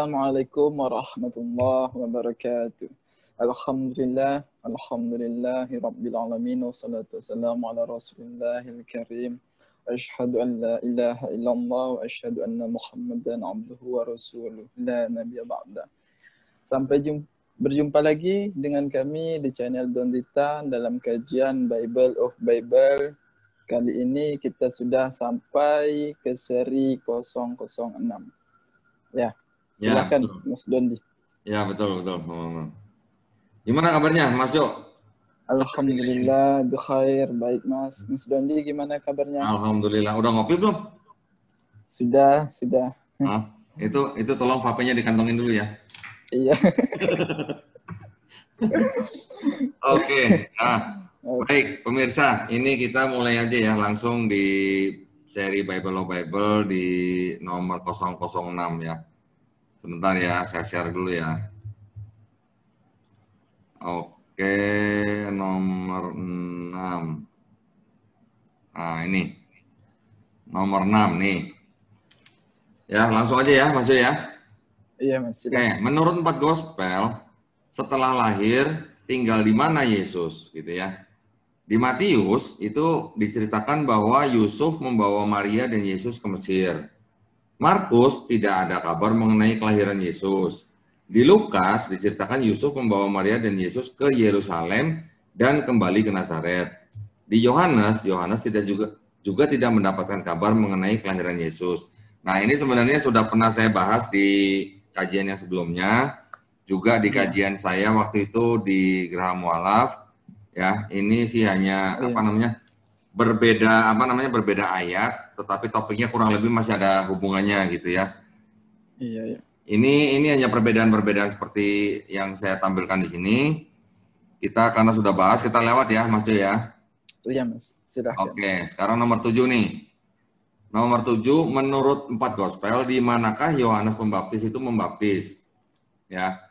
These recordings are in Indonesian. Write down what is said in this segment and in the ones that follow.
Assalamualaikum warahmatullahi wabarakatuh. Alhamdulillahi rabbil alamin, wassalatu wassalamu ala rasulillahil karim. Asyhadu an la ilaha illallah wa asyhadu anna Muhammadan abduhu wa rasuluh la nabiyya ba'da. Berjumpa lagi dengan kami di channel Dondita dalam kajian Bible of Bible. Kali ini kita sudah sampai ke seri 006. Ya. Silakan, ya, Mas Dondi. Ya, betul. Gimana kabarnya, Mas Jo? Alhamdulillah, bikhair, baik Mas. Mas Dondi gimana kabarnya? Alhamdulillah. Udah ngopi belum? Sudah. Nah, itu tolong vape-nya dikantongin dulu ya. Iya. Oke. Nah, baik pemirsa, ini kita mulai aja ya langsung di seri Bible of Bible di nomor 006 ya. Sebentar ya, saya share dulu ya. Oke, nomor 6. Nah, ini. Nomor 6 nih. Ya, langsung aja ya, Mas Jo ya. Iya, Mas. Oke, menurut 4 gospel, setelah lahir tinggal di mana Yesus gitu ya. Di Matius itu diceritakan bahwa Yusuf membawa Maria dan Yesus ke Mesir. Markus tidak ada kabar mengenai kelahiran Yesus. Di Lukas diceritakan Yusuf membawa Maria dan Yesus ke Yerusalem dan kembali ke Nazaret. Di Yohanes juga tidak mendapatkan kabar mengenai kelahiran Yesus. Nah, ini sebenarnya sudah pernah saya bahas di kajian yang sebelumnya, juga di kajian saya waktu itu di Geraha Mu'alaf. Ya, ini sih hanya berbeda ayat, tetapi topiknya kurang lebih masih ada hubungannya gitu ya. Iya. Ini hanya perbedaan seperti yang saya tampilkan di sini. Kita karena sudah bahas, kita lewat ya, Mas Jo ya. Iya, Mas. Silahkan. Oke, sekarang nomor 7 nih. Nomor 7, menurut 4 gospel, di manakah Yohanes Pembaptis itu membaptis? Ya.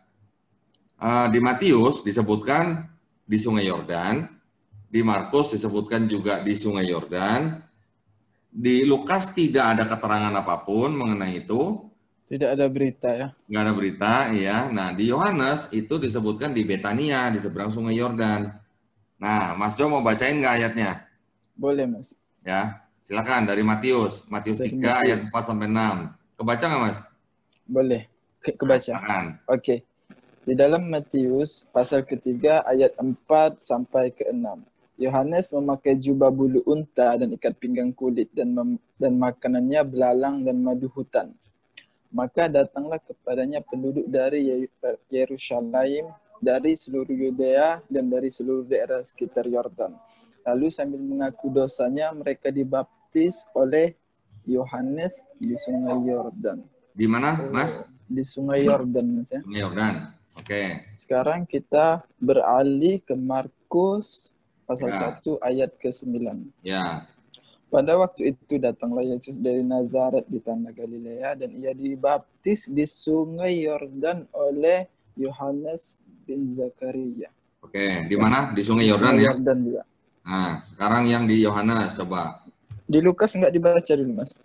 Di Matius disebutkan di Sungai Yordan. Di Markus disebutkan juga di Sungai Yordan. Di Lukas tidak ada keterangan apapun mengenai itu. Tidak ada berita ya? Nggak ada berita, ya. Nah, di Yohanes itu disebutkan di Betania, di seberang Sungai Yordan. Nah, Mas Jo mau bacain nggak ayatnya? Boleh, Mas. Ya, silakan dari Matius 3 ayat 4-6. Kebaca nggak, Mas? Boleh. Kebaca. Oke. Di dalam Matius pasal ketiga ayat 4 sampai ke 6. Yohanes memakai jubah bulu unta dan ikat pinggang kulit dan makanannya belalang dan madu hutan. Maka datanglah kepadanya penduduk dari Yerusalem, dari seluruh Yudea dan dari seluruh daerah sekitar Yordan. Lalu sambil mengaku dosanya mereka dibaptis oleh Yohanes di Sungai Yordan. Di mana, Mas? Di Sungai Yordan, Mas ya. Sungai Yordan. Oke. Sekarang kita beralih ke Markus pasal 1 ayat ke-9. Ya. Pada waktu itu datanglah Yesus dari Nazaret di tanah Galilea dan ia dibaptis di Sungai Yordan oleh Yohanes bin Zakaria. Oke, di mana? Di Sungai Yordan ya? Yordan juga. Nah, sekarang yang di Yohanes coba. Di Lukas nggak dibaca dulu, Mas.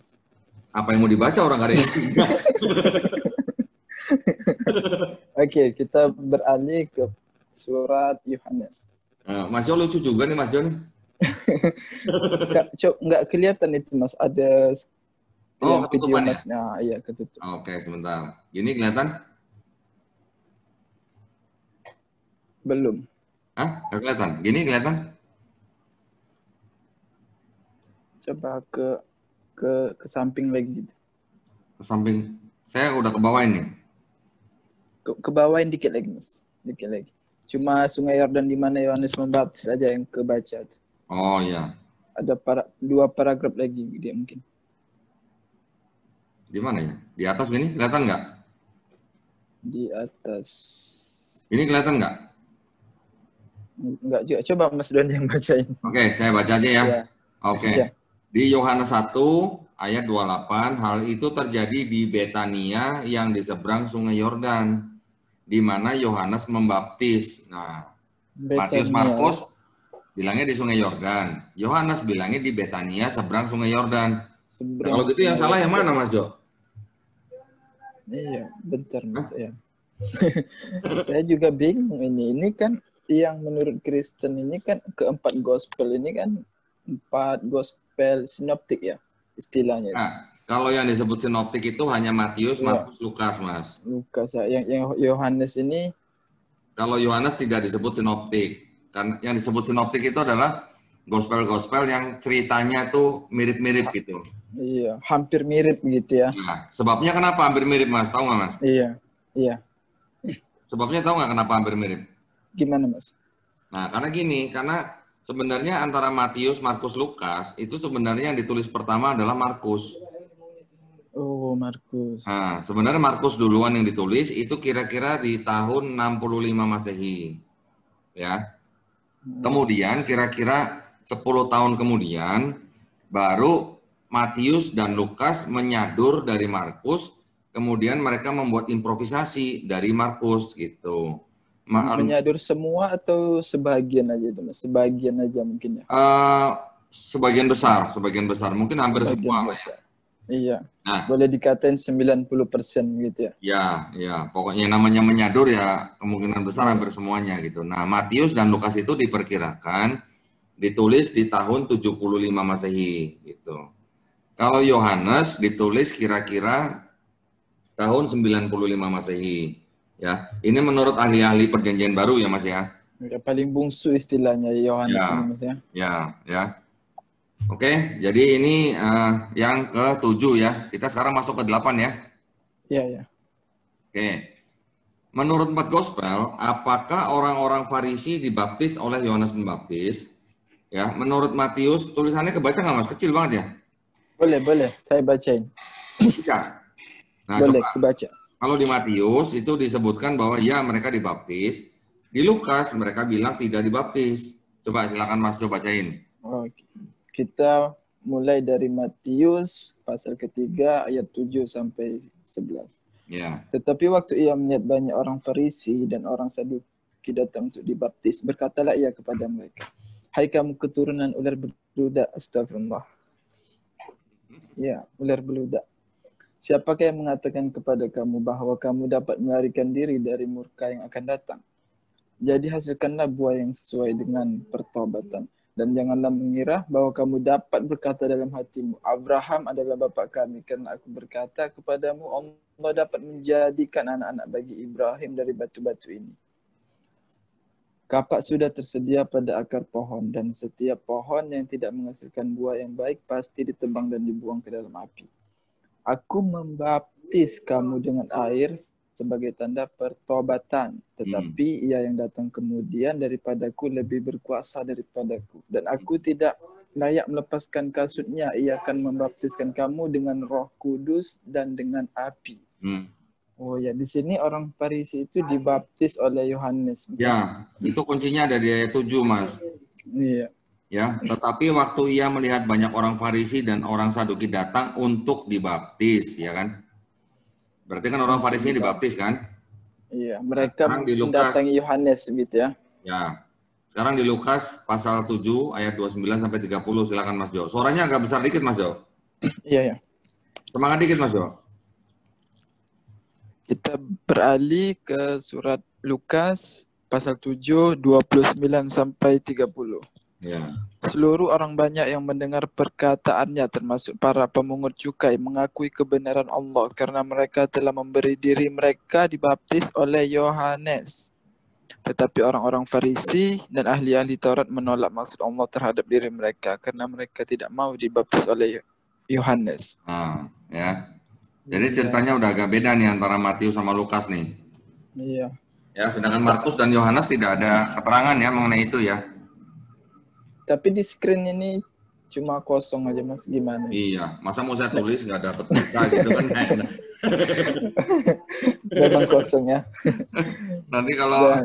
Apa yang mau dibaca orang ada isinya? Oke, kita beralih ke surat Yohanes. Mas Jo lucu juga nih, Mas Jo nih. Nggak kelihatan itu, Mas. Ada ketutupan ya? Masnya. Iya, ketutup. Oke, sebentar. Ini kelihatan? Belum. Hah? Nggak kelihatan? Gini kelihatan? Coba ke samping lagi gitu. Ke samping. Saya udah ke bawah ini. Ke bawahin dikit lagi, Mas. Dikit lagi. Cuma Sungai Yordan di mana Yohanes Membaptis aja yang kebaca. Oh iya. Ada 2 paragraf lagi dia mungkin. Di mana ya? Di atas gini kelihatan nggak? Di atas. Ini kelihatan nggak? Nggak juga. Coba Mas Don yang bacain. Oke, saya baca aja ya. Ya. Oke. Ya. Di Yohanes 1 ayat 28, hal itu terjadi di Betania yang di seberang Sungai Yordan, di mana Yohanes membaptis. Nah, Matius Markus bilangnya di Sungai Yordan. Yohanes bilangnya di Betania seberang Sungai Yordan. Kalau gitu yang salah yang mana, Mas Jo? Iya, bentar Mas ya. Saya juga bingung ini. Ini kan yang menurut Kristen ini kan keempat gospel ini kan 4 gospel sinoptik ya istilahnya. Nah, kalau yang disebut sinoptik itu hanya Matius, Iya. Markus, Lukas, Mas. Lukas yang Yohanes ini. Kalau Yohanes tidak disebut sinoptik. Kan yang disebut sinoptik itu adalah gospel-gospel yang ceritanya tuh mirip-mirip gitu. Iya, hampir mirip gitu ya. Nah, sebabnya kenapa hampir mirip, Mas? Tahu nggak, Mas? Iya, iya. Sebabnya tahu nggak kenapa hampir mirip? Gimana Mas? Nah, karena gini, karena sebenarnya antara Matius, Markus, Lukas itu sebenarnya yang ditulis pertama adalah Markus. Oh, Markus. Nah, sebenarnya Markus duluan yang ditulis itu kira-kira di tahun 65 Masehi. Ya. Kemudian kira-kira 10 tahun kemudian baru Matius dan Lukas menyadur dari Markus, kemudian mereka membuat improvisasi dari Markus gitu. Menyadur semua atau sebagian aja itu Mas? Sebagian aja mungkin ya. Sebagian besar, mungkin hampir Sebagian semua lah ya. besar. Iya. Nah, boleh dikatain 90% gitu ya. Ya, pokoknya yang namanya menyadur ya kemungkinan besar hampir semuanya gitu. Nah, Matius dan Lukas itu diperkirakan ditulis di tahun 75 Masehi gitu. Kalau Yohanes ditulis kira-kira tahun 95 Masehi. Ya, ini menurut ahli-ahli perjanjian baru ya Mas ya. Ya, paling bungsu istilahnya Yohanes ini Mas ya. Ya. Oke, jadi ini yang ke-7 ya. Kita sekarang masuk ke 8 ya. Iya. Oke. Menurut 4 gospel, apakah orang-orang Farisi dibaptis oleh Yohanes Pembaptis? Ya, menurut Matius, tulisannya kebaca nggak Mas? Kecil banget ya? Boleh. Saya bacain. Bisa. Nah, Boleh, coba. kebaca. Kalau di Matius itu disebutkan bahwa ya mereka dibaptis. Di Lukas mereka bilang tidak dibaptis. Coba silakan Mas coba bacain. Oke. Kita mulai dari Matius pasal ketiga ayat 7 sampai 11. Ya. Tetapi waktu ia melihat banyak orang Farisi dan orang Saduki datang untuk dibaptis, berkatalah ia kepada mereka, "Hai kamu keturunan ular beludak." Astagfirullah. Ya, ular beludak. Siapakah yang mengatakan kepada kamu bahwa kamu dapat melarikan diri dari murka yang akan datang? Jadi hasilkanlah buah yang sesuai dengan pertobatan. Dan janganlah mengira bahwa kamu dapat berkata dalam hatimu, Abraham adalah bapa kami, karena aku berkata kepadamu, Allah dapat menjadikan anak-anak bagi Ibrahim dari batu-batu ini. Kapak sudah tersedia pada akar pohon, dan setiap pohon yang tidak menghasilkan buah yang baik pasti ditebang dan dibuang ke dalam api. Aku membaptis kamu dengan air sebagai tanda pertobatan. Tetapi ia yang datang kemudian daripadaku lebih berkuasa daripadaku. Dan aku tidak layak melepaskan kasutnya. Ia akan membaptiskan kamu dengan Roh Kudus dan dengan api. Oh ya, di sini orang Farisi itu dibaptis oleh Yohanes. Ya, itu kuncinya ada di ayat 7, Mas. Iya. Ya, tetapi waktu ia melihat banyak orang Farisi dan orang Saduki datang untuk dibaptis, ya kan? Berarti kan orang Farisi dibaptis kan? Iya, mereka mendatangi Yohanes gitu ya. Ya. Sekarang di Lukas pasal 7 ayat 29 sampai 30, silakan Mas Jo. Suaranya agak besar dikit Mas Jo. Iya. Semangat dikit Mas Jo. Kita beralih ke surat Lukas pasal 7 29 sampai 30. Ya. Seluruh orang banyak yang mendengar perkataannya termasuk para pemungut cukai mengakui kebenaran Allah karena mereka telah memberi diri mereka dibaptis oleh Yohanes. Tetapi orang-orang Farisi dan ahli-ahli Taurat menolak maksud Allah terhadap diri mereka karena mereka tidak mau dibaptis oleh Yohanes. Ya. Jadi ceritanya udah agak beda nih antara Matius sama Lukas nih. Iya. Ya, sedangkan Markus dan Yohanes tidak ada keterangan ya mengenai itu ya. Tapi di screen ini cuma kosong aja Mas, gimana? Iya, masa mau saya tulis nggak dapat peta gitu kan? Memang kosong ya. Nanti kalau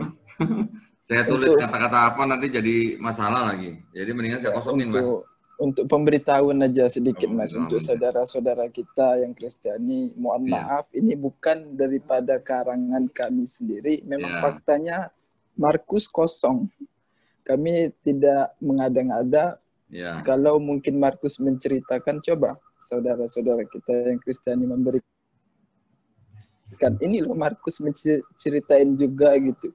saya tulis kata-kata apa nanti jadi masalah lagi. Jadi mendingan saya kosongin Mas. Untuk pemberitahuan aja sedikit Mas, untuk saudara-saudara kita yang Kristiani, mohon maaf, ini bukan daripada karangan kami sendiri. Memang faktanya Markus kosong. Kami tidak mengada-ngada. Ya. Kalau mungkin Markus menceritakan, coba saudara-saudara kita yang Kristiani memberi. kan ini loh Markus menceritain juga gitu.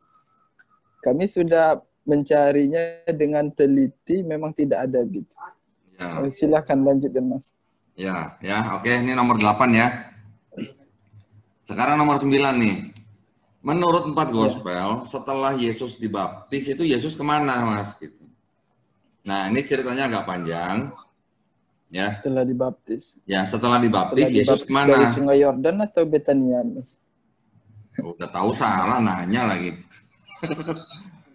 Kami sudah mencarinya dengan teliti, memang tidak ada gitu. Ya. Silakan lanjutkan Mas. Ya, oke, ini nomor 8 ya. Sekarang nomor 9 nih. Menurut 4 gospel, setelah Yesus dibaptis itu Yesus kemana, Mas? Gitu. Nah, ini ceritanya agak panjang. Ya. Setelah dibaptis. Ya, setelah dibaptis Yesus kemana? Dari Sungai Yordan atau Betania, Mas? Udah tahu salah, nanya lagi.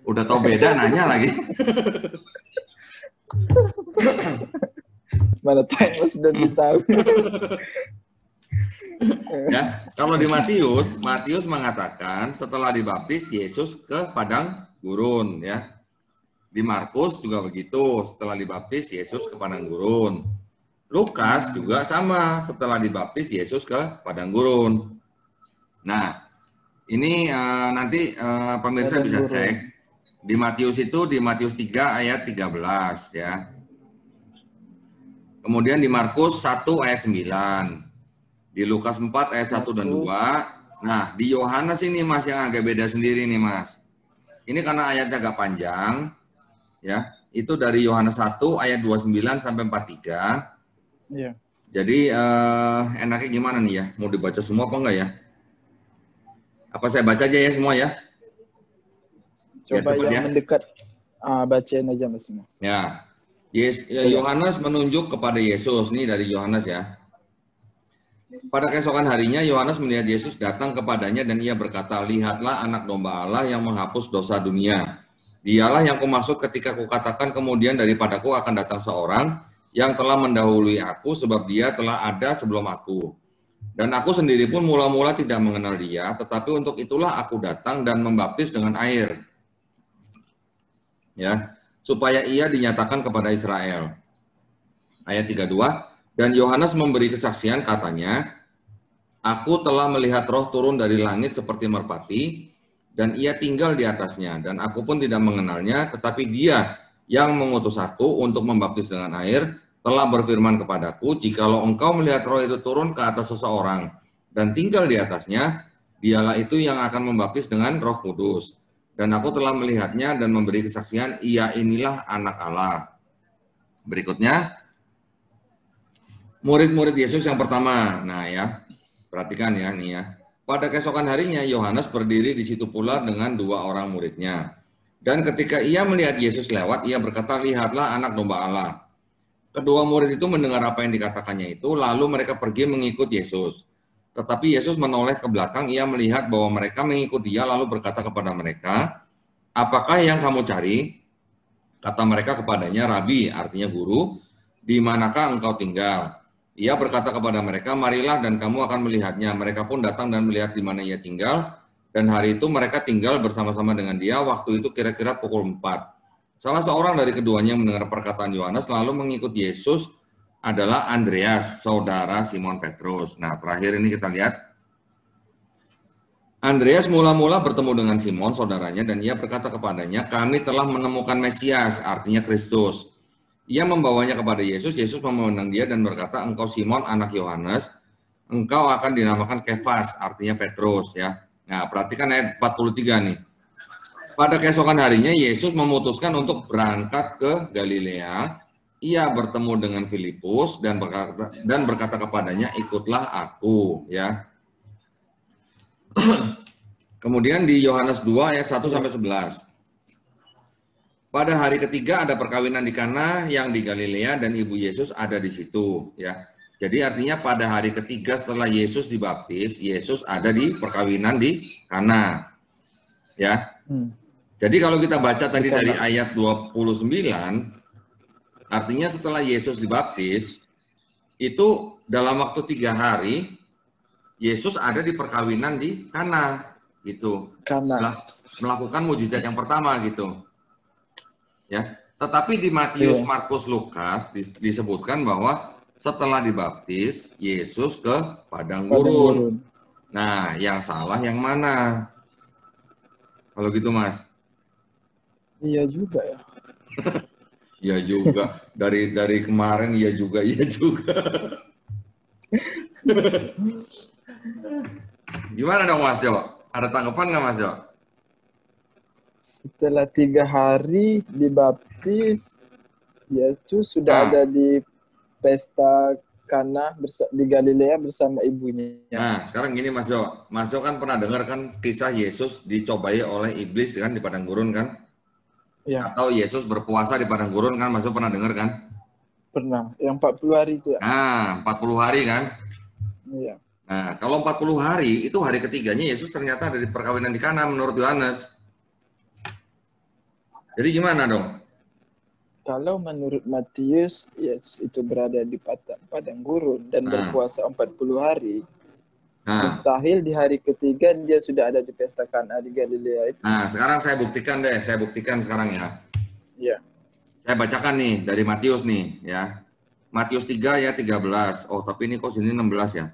Udah tahu beda, nanya lagi. Mana tahu Mas sudah tahu. Ya, kalau di Matius mengatakan setelah dibaptis Yesus ke padang gurun, ya. Di Markus juga begitu, setelah dibaptis Yesus ke padang gurun. Lukas juga sama, setelah dibaptis Yesus ke padang gurun. Nah, ini nanti pemirsa bisa cek. Di Matius itu, di Matius 3 ayat 13 ya. Kemudian di Markus 1 ayat 9. Di Lukas 4 ayat 1 dan 2. Nah, di Yohanes ini Mas yang agak beda sendiri nih Mas. Ini karena ayatnya agak panjang ya. Itu dari Yohanes 1 ayat 29 sampai 43. Iya. Jadi enaknya gimana nih ya? Mau dibaca semua apa enggak ya? Apa saya baca aja ya semua ya? Coba ya, yang mendekat bacain aja Mas. Ya. Yohanes menunjuk kepada Yesus. Nih dari Yohanes ya. Pada keesokan harinya Yohanes melihat Yesus datang kepadanya dan ia berkata, "Lihatlah anak domba Allah yang menghapus dosa dunia. Dialah yang kumaksud ketika kukatakan kemudian daripadaku akan datang seorang yang telah mendahului aku sebab dia telah ada sebelum aku. Dan aku sendiri pun mula-mula tidak mengenal dia, tetapi untuk itulah aku datang dan membaptis dengan air. Ya, supaya ia dinyatakan kepada Israel." Ayat 32, dan Yohanes memberi kesaksian katanya, "Aku telah melihat roh turun dari langit seperti merpati, dan ia tinggal di atasnya, dan aku pun tidak mengenalnya, tetapi dia yang mengutus aku untuk membaptis dengan air, telah berfirman kepadaku, jikalau engkau melihat roh itu turun ke atas seseorang, dan tinggal di atasnya, dialah itu yang akan membaptis dengan Roh Kudus. Dan aku telah melihatnya dan memberi kesaksian, ia inilah anak Allah." Berikutnya, murid-murid Yesus yang pertama. Nah ya, perhatikan ya nih ya. Pada keesokan harinya Yohanes berdiri di situ pula dengan 2 orang muridnya. Dan ketika ia melihat Yesus lewat, ia berkata, "Lihatlah anak domba Allah." Kedua murid itu mendengar apa yang dikatakannya itu, lalu mereka pergi mengikut Yesus. Tetapi Yesus menoleh ke belakang, ia melihat bahwa mereka mengikut dia, lalu berkata kepada mereka, "Apakah yang kamu cari?" Kata mereka kepadanya, "Rabi," artinya guru, "di manakah engkau tinggal?" Ia berkata kepada mereka, "Marilah dan kamu akan melihatnya." Mereka pun datang dan melihat di mana ia tinggal, dan hari itu mereka tinggal bersama-sama dengan dia, waktu itu kira-kira pukul 4. Salah seorang dari keduanya mendengar perkataan Yohanes lalu mengikut Yesus adalah Andreas, saudara Simon Petrus. Nah, terakhir ini kita lihat. Andreas mula-mula bertemu dengan Simon, saudaranya, dan ia berkata kepadanya, "Kami telah menemukan Mesias," artinya Kristus. Ia membawanya kepada Yesus. Yesus memandang dia dan berkata, "Engkau Simon, anak Yohanes, engkau akan dinamakan Kefas," artinya Petrus ya. Nah, perhatikan ayat 43 nih. Pada keesokan harinya Yesus memutuskan untuk berangkat ke Galilea. Ia bertemu dengan Filipus dan berkata kepadanya, "Ikutlah aku," ya. Kemudian di Yohanes 2 ayat 1 sampai 11. Pada hari ketiga ada perkawinan di Kana yang di Galilea dan ibu Yesus ada di situ, ya. Jadi artinya pada hari ketiga setelah Yesus dibaptis, Yesus ada di perkawinan di Kana. Ya. Jadi kalau kita baca tadi dari ayat 29, artinya setelah Yesus dibaptis, itu dalam waktu 3 hari, Yesus ada di perkawinan di Kana, gitu. Kana. Melakukan mujizat yang pertama, gitu. Ya, tetapi di Matius, Markus, Lukas disebutkan bahwa setelah dibaptis, Yesus ke padang gurun. Nah, yang salah yang mana? Kalau gitu, Mas? Iya juga ya. Iya juga. Dari kemarin iya juga. Gimana dong Mas Jo? Ada tanggapan nggak Mas Jo? Setelah 3 hari dibaptis, Yesus sudah ada di pesta Kana di Galilea bersama ibunya. Nah, sekarang gini Mas Jo. Mas Jo kan pernah dengar kan kisah Yesus dicobai oleh iblis kan di padang gurun kan? Ya. Atau Yesus berpuasa di padang gurun kan? Mas Jo pernah dengar kan? Pernah. Yang 40 hari itu ya? Nah, 40 hari kan? Iya. Nah, kalau 40 hari, itu hari ketiganya Yesus ternyata ada di perkawinan di Kana menurut Yohanes. Jadi gimana dong? Kalau menurut Matius, Yesus itu berada di padang gurun dan berpuasa 40 hari. Mustahil di hari ketiga dia sudah ada di pesta Kana di Galilea itu. Nah, sekarang saya buktikan deh. Saya buktikan sekarang ya. Iya. Saya bacakan nih dari Matius nih ya. Matius 3 ya 13. Oh, tapi ini kok sini 16 ya.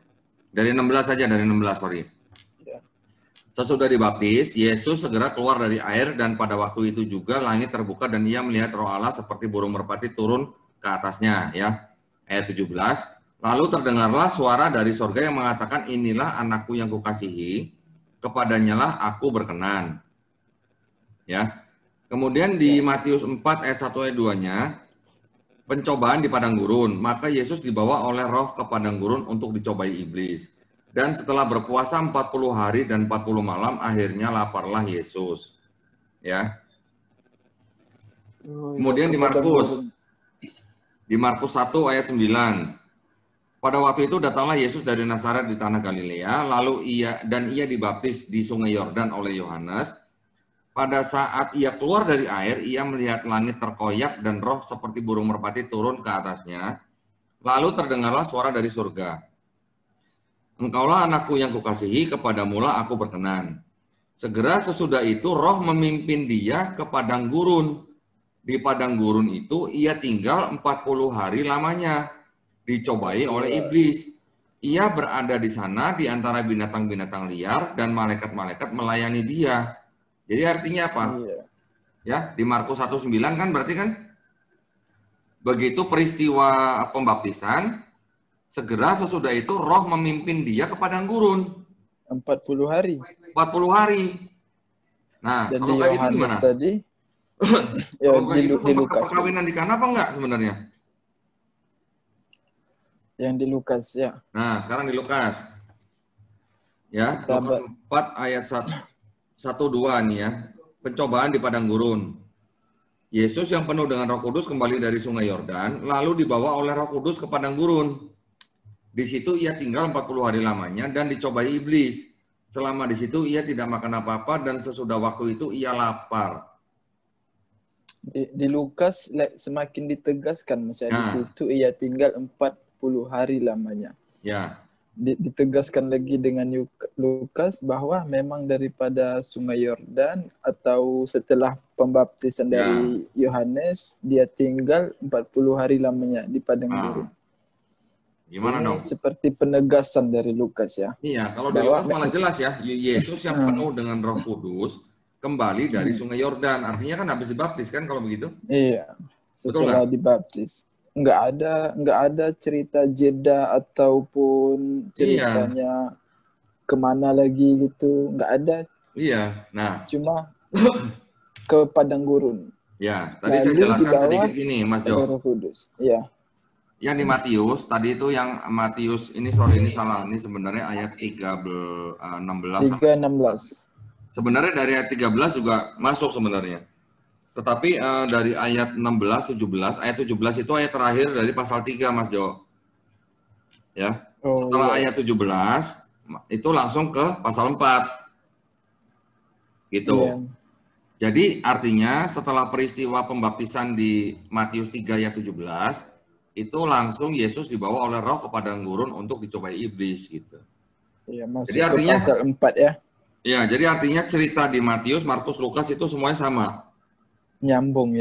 Dari 16 saja, dari 16, sorry. Ya. Sesudah dibaptis, Yesus segera keluar dari air dan pada waktu itu juga langit terbuka dan ia melihat Roh Allah seperti burung merpati turun ke atasnya ya. Ayat 17. Lalu terdengarlah suara dari sorga yang mengatakan, inilah anakku yang kukasihi, kepadanya lah aku berkenan. Ya. Kemudian di Matius 4 ayat 1 ayat 2-nya, pencobaan di padang gurun, maka Yesus dibawa oleh Roh ke padang gurun untuk dicobai iblis. Dan setelah berpuasa 40 hari dan 40 malam, akhirnya laparlah Yesus. Ya. Kemudian di Markus 1 ayat 9. Pada waktu itu datanglah Yesus dari Nazaret di tanah Galilea, lalu ia dibaptis di Sungai Yordan oleh Yohanes. Pada saat ia keluar dari air, ia melihat langit terkoyak dan roh seperti burung merpati turun ke atasnya. Lalu terdengarlah suara dari surga. Engkaulah anakku yang kukasihi, kepadamulah aku berkenan. Segera sesudah itu roh memimpin dia ke padang gurun. Di padang gurun itu ia tinggal 40 hari lamanya. Dicobai oleh iblis. Ia berada di sana di antara binatang-binatang liar dan malaikat-malaikat melayani dia. Jadi artinya apa? Iya. Ya, di Markus 1:9 kan berarti kan begitu peristiwa pembaptisan, segera sesudah itu roh memimpin dia ke padang gurun. 40 hari. 40 hari. Nah, dan kalau di kayak gitu Yohanes gimana? Tadi, ya, kalau kayak gitu di sempat Lukas. perkawinan di Kana apa enggak sebenarnya? Yang di Lukas ya. Nah, sekarang di Lukas. Ya, Lukas 4 ayat 1-2 nih ya. Pencobaan di padang gurun. Yesus yang penuh dengan Roh Kudus kembali dari Sungai Yordan, lalu dibawa oleh Roh Kudus ke padang gurun. Di situ ia tinggal 40 hari lamanya dan dicobai iblis. Selama di situ ia tidak makan apa-apa dan sesudah waktu itu ia lapar. Di Lukas semakin ditegaskan, misalnya di situ ia tinggal 40 hari lamanya. Ya. Ditegaskan lagi dengan Lukas bahwa memang daripada Sungai Yordan atau setelah pembaptisan dari Yohanes, dia tinggal 40 hari lamanya di padang gurun. Gimana ini dong? Seperti penegasan dari Lukas ya. Iya, kalau di Lukas malah jelas ya, Yesus yang penuh dengan Roh Kudus kembali dari Sungai Yordan. Artinya kan habis dibaptis kan kalau begitu? Iya, setelah dibaptis. Nggak ada cerita jeda ataupun ceritanya kemana lagi gitu, nggak ada. Iya, nah. Cuma ke padang gurun. Ya, tadi saya jelaskan sedikit ini, Mas Jo. Roh Kudus. Iya. Yang di Matius, tadi itu yang Matius, ini sorry, ini salah. Ini sebenarnya ayat 16. Sebenarnya dari ayat 13 juga masuk sebenarnya. Tetapi dari ayat 16, 17, ayat 17 itu ayat terakhir dari pasal 3, Mas Jo. Ya. Setelah ayat 17, itu langsung ke pasal 4. Gitu. Iya. Jadi artinya setelah peristiwa pembaptisan di Matius 3 ayat 17, itu langsung Yesus dibawa oleh Roh ke padang gurun untuk dicobai iblis gitu. Iya, masuk jadi artinya, ke pasal 4 ya. Iya, jadi artinya cerita di Matius, Markus, Lukas itu semuanya sama. Nyambung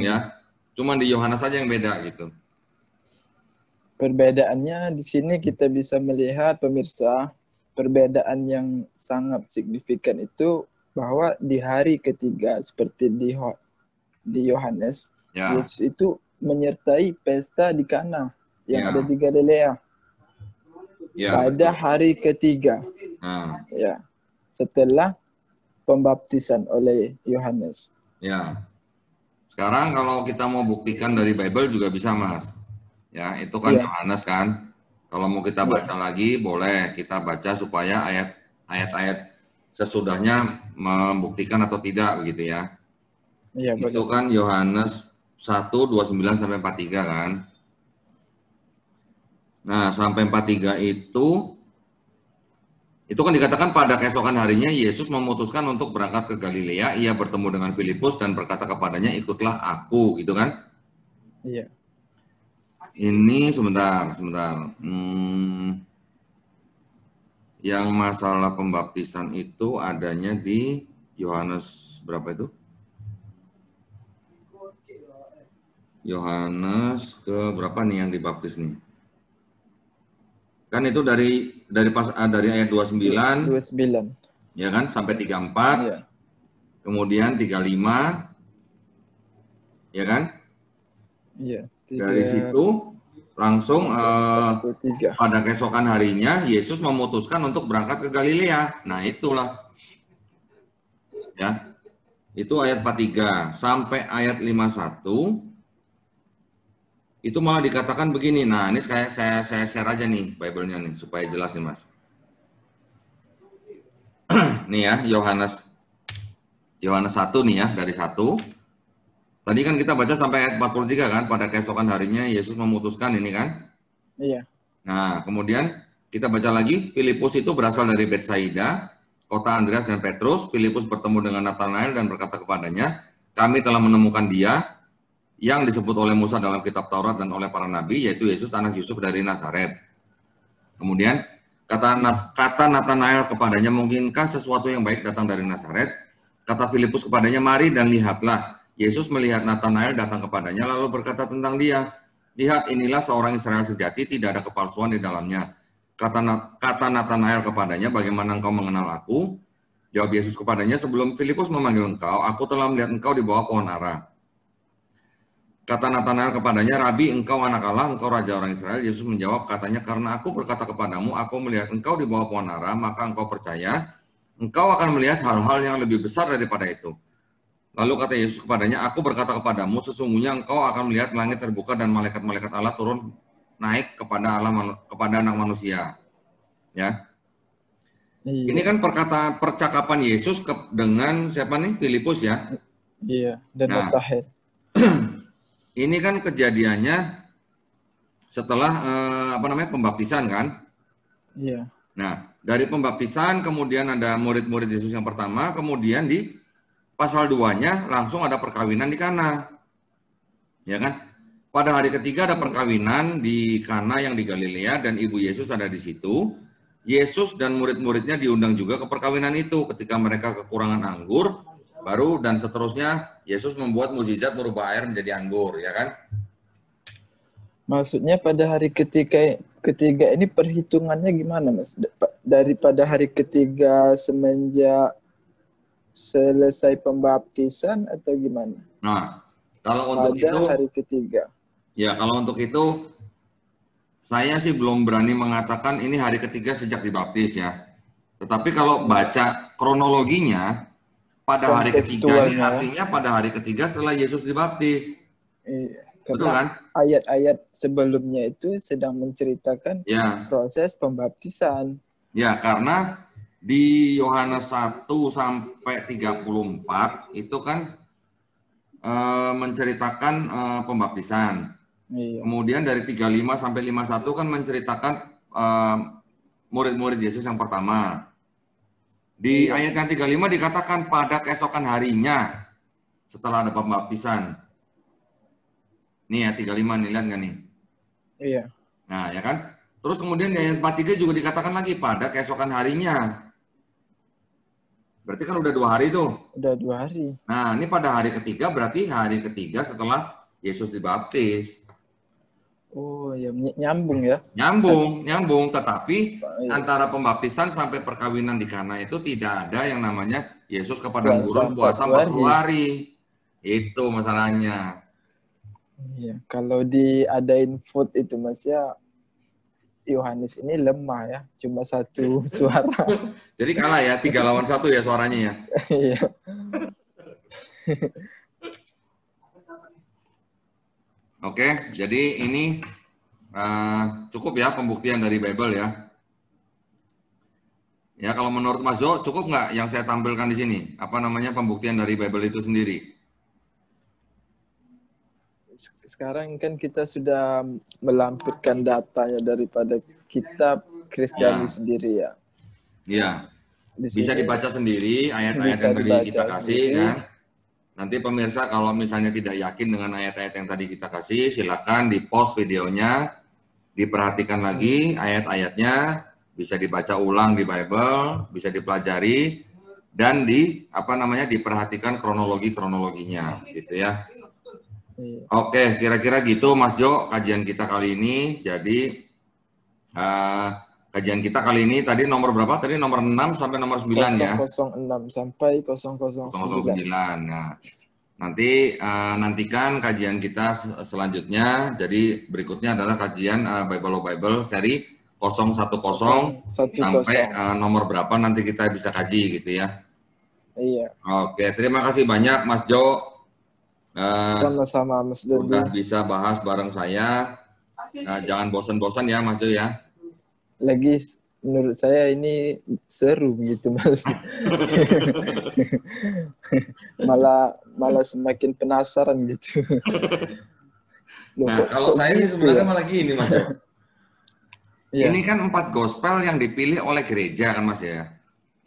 ya. Cuma di Yohanes saja yang beda gitu. Perbedaannya di sini kita bisa melihat pemirsa, perbedaan yang sangat signifikan itu bahwa di hari ketiga seperti di Yohanes, Yesus itu menyertai pesta di Kana yang ada di Galilea. Ya, pada hari ketiga. Nah, Ya, setelah pembaptisan oleh Yohanes. ya. Sekarang kalau kita mau buktikan dari Bible juga bisa, Mas. Ya, itu kan Iya. Yohanes kan. Kalau mau kita baca lagi, boleh kita baca supaya ayat-ayat sesudahnya membuktikan atau tidak begitu ya. Iya, Itu boleh. kan Yohanes 1:29 sampai 43 kan. Nah, sampai 43 itu kan dikatakan pada keesokan harinya Yesus memutuskan untuk berangkat ke Galilea. Ia bertemu dengan Filipus dan berkata kepadanya, ikutlah aku, gitu kan? Iya. Ini sebentar. Yang masalah pembaptisan itu adanya di Yohanes berapa itu? Yohanes ke berapa nih yang dibaptis nih? Kan itu dari ayat 29, 29. ya kan, sampai 34, Iya. kemudian 35, ya kan? Iya. Dari situ langsung 43. pada keesokan harinya Yesus memutuskan untuk berangkat ke Galilea. Nah, itulah. Ya. Itu ayat 43 sampai ayat 51 itu malah dikatakan begini. Nah, ini saya share aja nih Bible-nya nih supaya jelas nih, Mas. Nih ya, Yohanes 1 nih ya, dari 1. Tadi kan kita baca sampai ayat 43 kan, pada keesokan harinya Yesus memutuskan ini kan. Iya. Nah, kemudian kita baca lagi, Filipus itu berasal dari Betsaida, kota Andreas dan Petrus. Filipus bertemu dengan Nathanael dan berkata kepadanya, kami telah menemukan dia yang disebut oleh Musa dalam kitab Taurat dan oleh para nabi, yaitu Yesus anak Yusuf dari Nazaret. Kemudian kata Nathanael kepadanya, mungkinkah sesuatu yang baik datang dari Nazaret? Kata Filipus kepadanya, mari dan lihatlah. Yesus melihat Nathanael datang kepadanya, lalu berkata tentang dia, lihat inilah seorang Israel sejati, tidak ada kepalsuan di dalamnya. Kata Nathanael kepadanya, bagaimana engkau mengenal aku? Jawab Yesus kepadanya, sebelum Filipus memanggil engkau, aku telah melihat engkau di bawah pohon ara. Kata Nathanael kepadanya, Rabi, engkau anak Allah, engkau raja orang Israel. Yesus menjawab, katanya, karena aku berkata kepadamu, aku melihat engkau di bawah pohon ara, maka engkau percaya, engkau akan melihat hal-hal yang lebih besar daripada itu. Lalu kata Yesus kepadanya, aku berkata kepadamu, sesungguhnya engkau akan melihat langit terbuka dan malaikat-malaikat Allah turun naik kepada anak manusia. Ya. Iya. Ini kan percakapan Yesus dengan siapa nih? Filipus ya. Iya, dan Nathanael. Ini kan kejadiannya setelah pembaptisan kan? Iya. Nah, dari pembaptisan kemudian ada murid-murid Yesus yang pertama, kemudian di pasal 2-nya langsung ada perkawinan di Kana. Ya kan? Pada hari ketiga ada perkawinan di Kana yang di Galilea dan ibu Yesus ada di situ. Yesus dan murid-muridnya diundang juga ke perkawinan itu ketika mereka kekurangan anggur, baru dan seterusnya Yesus membuat mukjizat merubah air menjadi anggur, ya kan? Maksudnya pada hari ketiga ini perhitungannya gimana, Mas? Daripada hari ketiga semenjak selesai pembaptisan atau gimana? Nah, kalau untuk pada itu hari ketiga. Ya, kalau untuk itu saya sih belum berani mengatakan ini hari ketiga sejak dibaptis ya. Tetapi kalau baca kronologinya pada hari ketiga ini artinya pada hari ketiga setelah Yesus dibaptis. Iya, betul kan? Ayat-ayat sebelumnya itu sedang menceritakan proses pembaptisan. Ya, karena di Yohanes 1 sampai 34 itu kan menceritakan pembaptisan. Iya. Kemudian dari 35 sampai 51 kan menceritakan murid-murid Yesus yang pertama. Di ayat yang 35 dikatakan pada keesokan harinya setelah ada pembaptisan. Nih ya 35 nih, lihat nggak nih? Iya. Nah ya kan. Terus kemudian di ayat 43 juga dikatakan lagi pada keesokan harinya. Berarti kan udah 2 hari tuh. Udah 2 hari. Nah ini pada hari ketiga berarti hari ketiga setelah Yesus dibaptis. Oh ya, nyambung ya. Nyambung. Tetapi antara pembaptisan sampai perkawinan di Kana itu tidak ada yang namanya Yesus ke padang gurun puasa 40 hari. Itu masalahnya. Iya, kalau diadain food itu Mas ya Yohanes ini lemah ya, cuma satu suara. Jadi kalah ya, 3-1 ya suaranya ya. Iya. Oke, jadi ini cukup ya pembuktian dari Bible ya. Ya, kalau menurut Mas Jo, cukup nggak yang saya tampilkan di sini? Apa namanya pembuktian dari Bible itu sendiri? Sekarang kan kita sudah melampirkan datanya daripada kitab Kristiani sendiri ya. Iya. Bisa dibaca sendiri ayat-ayat yang tadi kita kasih kan. Nanti pemirsa kalau misalnya tidak yakin dengan ayat-ayat yang tadi kita kasih, silakan di-pause videonya, diperhatikan lagi ayat-ayatnya, bisa dibaca ulang di Bible, bisa dipelajari dan diperhatikan kronologinya gitu ya. Oke, kira-kira gitu Mas Jo kajian kita kali ini. Jadi kajian kita kali ini tadi nomor berapa? Tadi nomor 6 sampai nomor 9 ya. 006 sampai 009. Nah, nanti nantikan kajian kita selanjutnya. Jadi berikutnya adalah kajian Bible seri 010 sampai nomor berapa nanti kita bisa kaji gitu ya. Iya. Oke, terima kasih banyak Mas Jo. Sama-sama Mas Dodi. Udah bisa bahas bareng saya. Jangan bosan-bosan ya Mas Jo ya. Lagi menurut saya ini seru gitu Mas. malah semakin penasaran gitu. Loh, nah, kalau saya gitu sebenarnya malah gini Mas Jo. Iya. Ini kan 4 gospel yang dipilih oleh gereja kan Mas ya.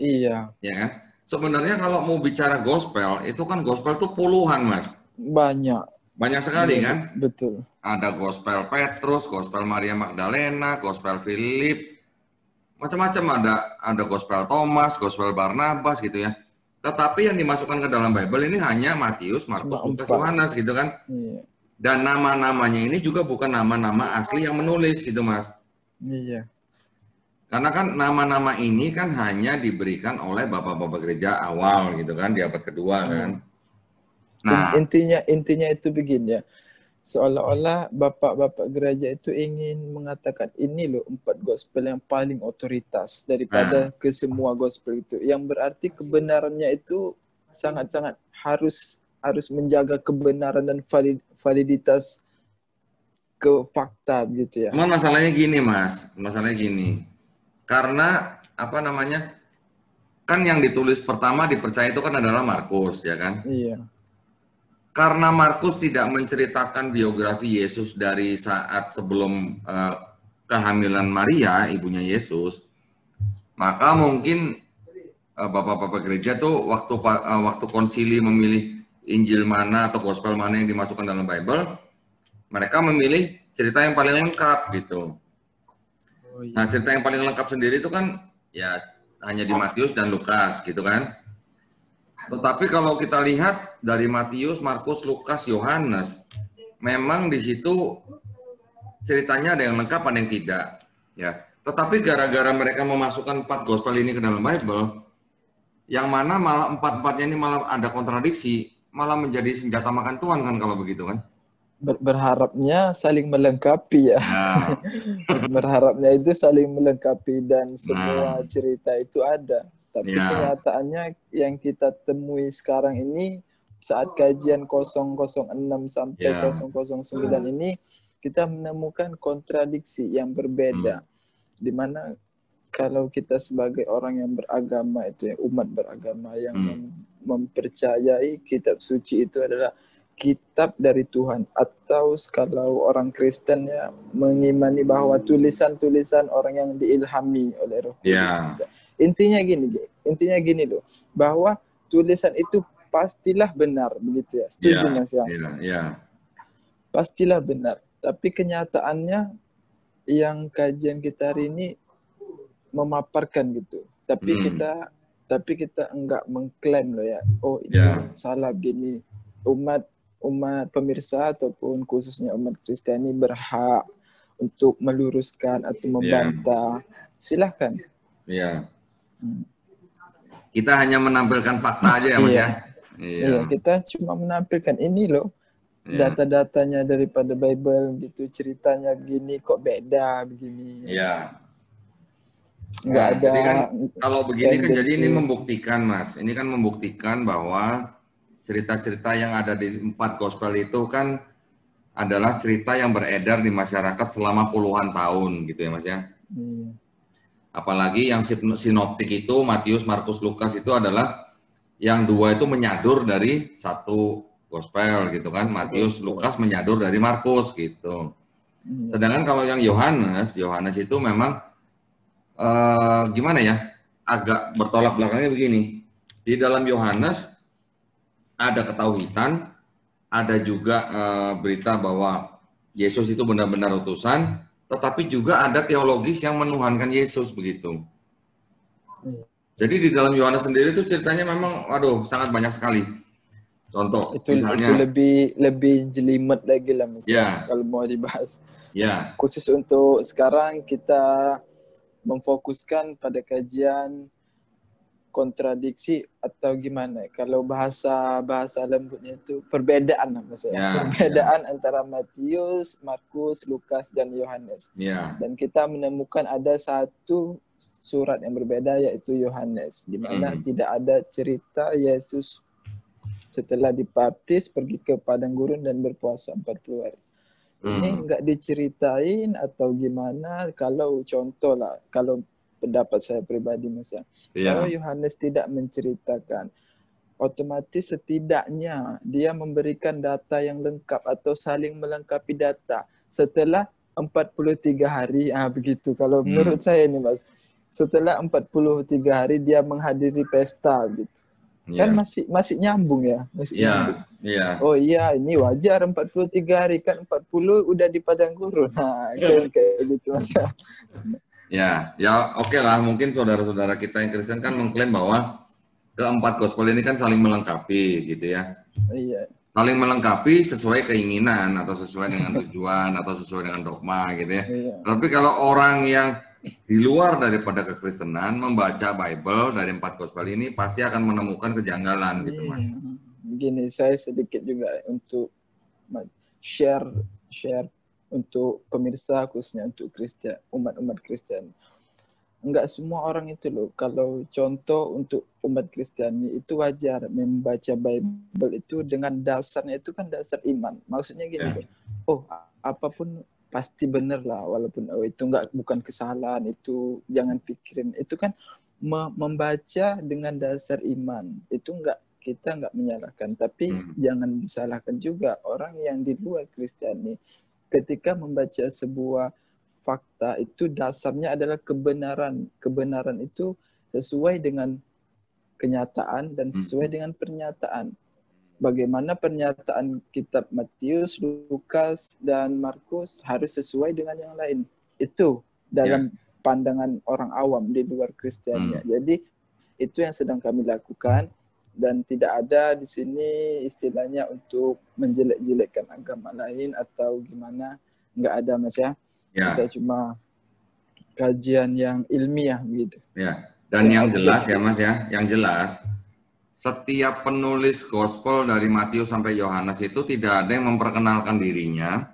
Iya. Ya kan? Sebenarnya kalau mau bicara gospel, itu kan gospel tuh puluhan Mas. Banyak sekali kan? Betul. Ada gospel Petrus, gospel Maria Magdalena, gospel Philip, macam-macam ada gospel Thomas, gospel Barnabas gitu ya. Tetapi yang dimasukkan ke dalam Bible ini hanya Matius, Markus, Lukas, Yohanes gitu kan. Iya. Dan nama-namanya ini juga bukan nama-nama asli yang menulis gitu Mas. Iya. Karena kan nama-nama ini kan hanya diberikan oleh bapak-bapak gereja awal gitu kan, di abad kedua kan. Nah, intinya itu begini ya. Seolah-olah bapak-bapak gereja itu ingin mengatakan ini loh 4 gospel yang paling otoritas daripada ke semua gospel itu. Yang berarti kebenarannya itu sangat-sangat harus menjaga kebenaran dan validitas ke fakta gitu ya. Cuman masalahnya gini Mas, masalahnya gini. Karena apa namanya? Kan yang ditulis pertama dipercaya itu kan adalah Markus ya kan? Iya. Karena Markus tidak menceritakan biografi Yesus dari saat sebelum kehamilan Maria, ibunya Yesus, maka mungkin bapak-bapak gereja tuh waktu konsili memilih Injil mana atau gospel mana yang dimasukkan dalam Bible, mereka memilih cerita yang paling lengkap gitu. Nah, cerita yang paling lengkap sendiri itu kan ya hanya di Matius dan Lukas gitu kan. Tetapi kalau kita lihat dari Matius, Markus, Lukas, Yohanes, memang di situ ceritanya ada yang lengkap, ada yang tidak. Ya. Tetapi gara-gara mereka memasukkan 4 gospel ini ke dalam Bible, yang mana malah 4-4-nya ini malah ada kontradiksi, malah menjadi senjata makan tuan kan kalau begitu kan? Berharapnya saling melengkapi ya. Berharapnya itu saling melengkapi dan semua cerita itu ada. Tapi kenyataannya yang kita temui sekarang ini saat kajian 006 sampai 009 ini kita menemukan kontradiksi yang berbeda. Di mana kalau kita sebagai orang yang beragama itu ya, umat beragama yang mempercayai kitab suci itu adalah kitab dari Tuhan, atau kalau orang Kristen ya mengimani bahwa tulisan-tulisan orang yang diilhami oleh Roh Kudus. Intinya gini loh, bahwa tulisan itu pastilah benar begitu ya. Setuju Mas ya? Pastilah benar. Tapi kenyataannya yang kajian kita hari ini memaparkan gitu. Tapi kita enggak mengklaim loh ya. Oh, ini salah gini. Umat pemirsa ataupun khususnya umat Kristiani berhak untuk meluruskan atau membantah. Silahkan. Iya. Kita hanya menampilkan fakta aja ya Mas ya. Iya, kita cuma menampilkan ini loh. data-datanya daripada Bible gitu, ceritanya begini kok beda begini. Iya. Nggak Nah, ada jadi kan kalau begini kan jadi ini tendensius. membuktikan, Mas. Ini kan membuktikan bahwa cerita-cerita yang ada di 4 gospel itu kan adalah cerita yang beredar di masyarakat selama puluhan tahun gitu ya, Mas ya. Apalagi yang sinoptik itu Matius, Markus, Lukas itu adalah yang 2 itu menyadur dari 1 gospel gitu kan. Matius, Lukas menyadur dari Markus gitu. Sedangkan kalau yang Yohanes itu memang gimana ya, agak bertolak belakangnya begini. Di dalam Yohanes ada ketauhidan, ada juga berita bahwa Yesus itu benar-benar utusan, tetapi juga ada teologis yang menuhankan Yesus begitu. Jadi di dalam Yohanes sendiri itu ceritanya memang, waduh, sangat banyak sekali. Contoh, misalnya, itu lebih jelimet lagi lah misalnya kalau mau dibahas. Khusus untuk sekarang kita memfokuskan pada kajian kontradiksi atau gimana. Kalau bahasa lembutnya itu perbedaan lah maksudnya. Perbedaan antara Matius, Markus, Lukas dan Yohanes. Dan kita menemukan ada 1 surat yang berbeda yaitu Yohanes, di mana tidak ada cerita Yesus setelah dibaptis pergi ke padang gurun dan berpuasa 40 hari. Ini enggak diceritain atau gimana. Kalau contoh lah, kalau pendapat saya pribadi misalnya, kalau Yohanes tidak menceritakan, otomatis setidaknya dia memberikan data yang lengkap atau saling melengkapi data setelah 43 hari, begitu. Kalau menurut saya ini Mas, setelah 43 hari dia menghadiri pesta gitu. Kan masih nyambung ya, nyambung. Oh iya, ini wajar 43 hari, kan 40 udah di padang gurun. Nah, kayak gitu Mas. Ya oke lah, mungkin saudara-saudara kita yang Kristen kan mengklaim bahwa ke-4 gospel ini kan saling melengkapi gitu ya. Iya. Saling melengkapi sesuai keinginan atau sesuai dengan tujuan atau sesuai dengan dogma gitu ya. Tapi kalau orang yang di luar daripada kekristenan membaca Bible dari 4 gospel ini pasti akan menemukan kejanggalan gitu Mas. Begini, saya sedikit juga untuk share untuk pemirsa, khususnya untuk Kristen, umat-umat Kristen. Enggak semua orang itu loh. Kalau contoh untuk umat Kristen itu wajar membaca Bible itu dengan dasarnya itu kan dasar iman. Maksudnya gini, apapun pasti benar lah, walaupun itu bukan kesalahan, itu jangan pikirin. Itu kan membaca dengan dasar iman. Itu kita nggak menyalahkan, tapi jangan disalahkan juga orang yang di luar Kristiani. Ketika membaca sebuah fakta itu dasarnya adalah kebenaran. Kebenaran itu sesuai dengan kenyataan dan sesuai dengan pernyataan. Bagaimana pernyataan kitab Matius, Lukas, dan Markus harus sesuai dengan yang lain. Itu dalam pandangan orang awam di luar Kristiania. Jadi itu yang sedang kami lakukan, dan tidak ada di sini istilahnya untuk menjelek-jelekkan agama lain atau gimana. Nggak ada Mas ya. Kita cuma kajian yang ilmiah gitu. Dan yang jelas ya Mas ya, yang jelas setiap penulis gospel dari Matius sampai Yohanes itu tidak ada yang memperkenalkan dirinya,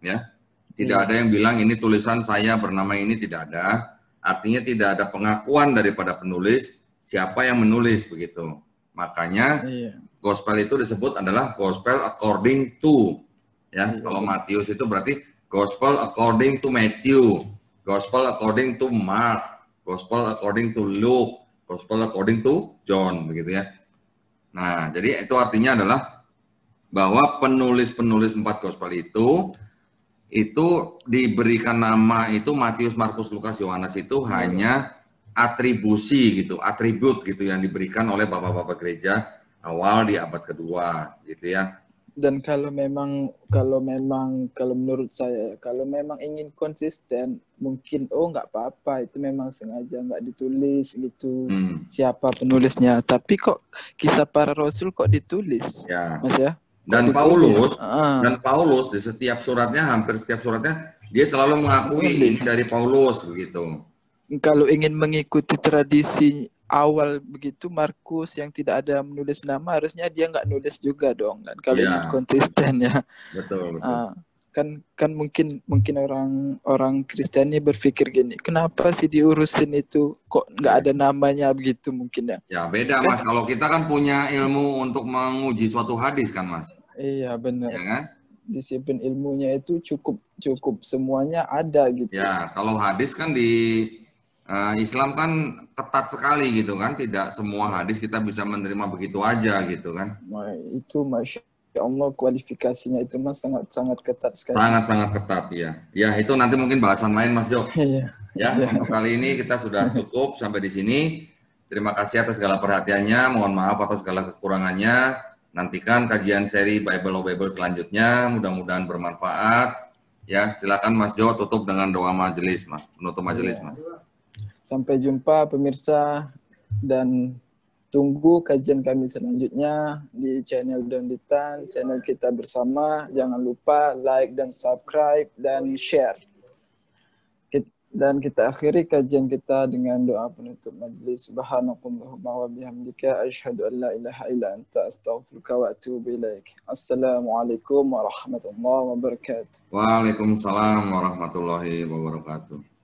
ya. Tidak ada yang bilang ini tulisan saya bernama ini, tidak ada. Artinya tidak ada pengakuan daripada penulis siapa yang menulis begitu. Makanya gospel itu disebut adalah gospel according to, ya. Kalau Matius itu berarti gospel according to Matthew, gospel according to Mark, gospel according to Luke, gospel according to John, begitu ya. Nah, jadi itu artinya adalah bahwa penulis-penulis 4 gospel itu diberikan nama itu Matius, Markus, Lukas, Yohanes itu hanya atribusi gitu, atribut gitu yang diberikan oleh bapak-bapak gereja awal di abad kedua, gitu ya. Dan kalau menurut saya, kalau memang ingin konsisten, mungkin nggak apa-apa, itu memang sengaja nggak ditulis gitu siapa penulisnya. Tapi kok kisah para rasul kok ditulis, Mas ya? Dan Paulus di setiap suratnya, hampir setiap suratnya dia selalu mengakui ini dari Paulus begitu. Kalau ingin mengikuti tradisi awal begitu Markus yang tidak ada menulis nama, harusnya dia nggak nulis juga dong kan, kalau ingin konsisten ya. Betul. Kan mungkin orang Kristiani berpikir gini, kenapa sih diurusin itu kok nggak ada namanya begitu mungkin ya. Ya beda kan, Mas, kalau kita kan punya ilmu untuk menguji suatu hadis kan Mas. Iya benar. Ya kan? Disiplin ilmunya itu cukup semuanya ada gitu. Ya kalau hadis kan di Islam kan ketat sekali gitu kan, tidak semua hadis kita bisa menerima begitu aja gitu kan. Nah, itu Masya Allah kualifikasinya itu Mas sangat ketat sekali. Sangat ketat ya. Ya itu nanti mungkin bahasan lain Mas Jo. Untuk kali ini kita sudah cukup sampai di sini. Terima kasih atas segala perhatiannya. Mohon maaf atas segala kekurangannya. Nantikan kajian seri Bible selanjutnya. Mudah-mudahan bermanfaat. Ya, silakan Mas Jo tutup dengan doa majelis Mas. Penutup majelis Mas. Sampai jumpa pemirsa dan tunggu kajian kami selanjutnya di channel Donditan, channel kita bersama. Jangan lupa like dan subscribe dan share. Dan kita akhiri kajian kita dengan doa penutup majelis. Subhanakallahumma wa bihamdika asyhadu an la ilaha illa anta astaghfiruka wa atubu ilaik. Assalamualaikum warahmatullahi wabarakatuh. Waalaikumsalam warahmatullahi wabarakatuh.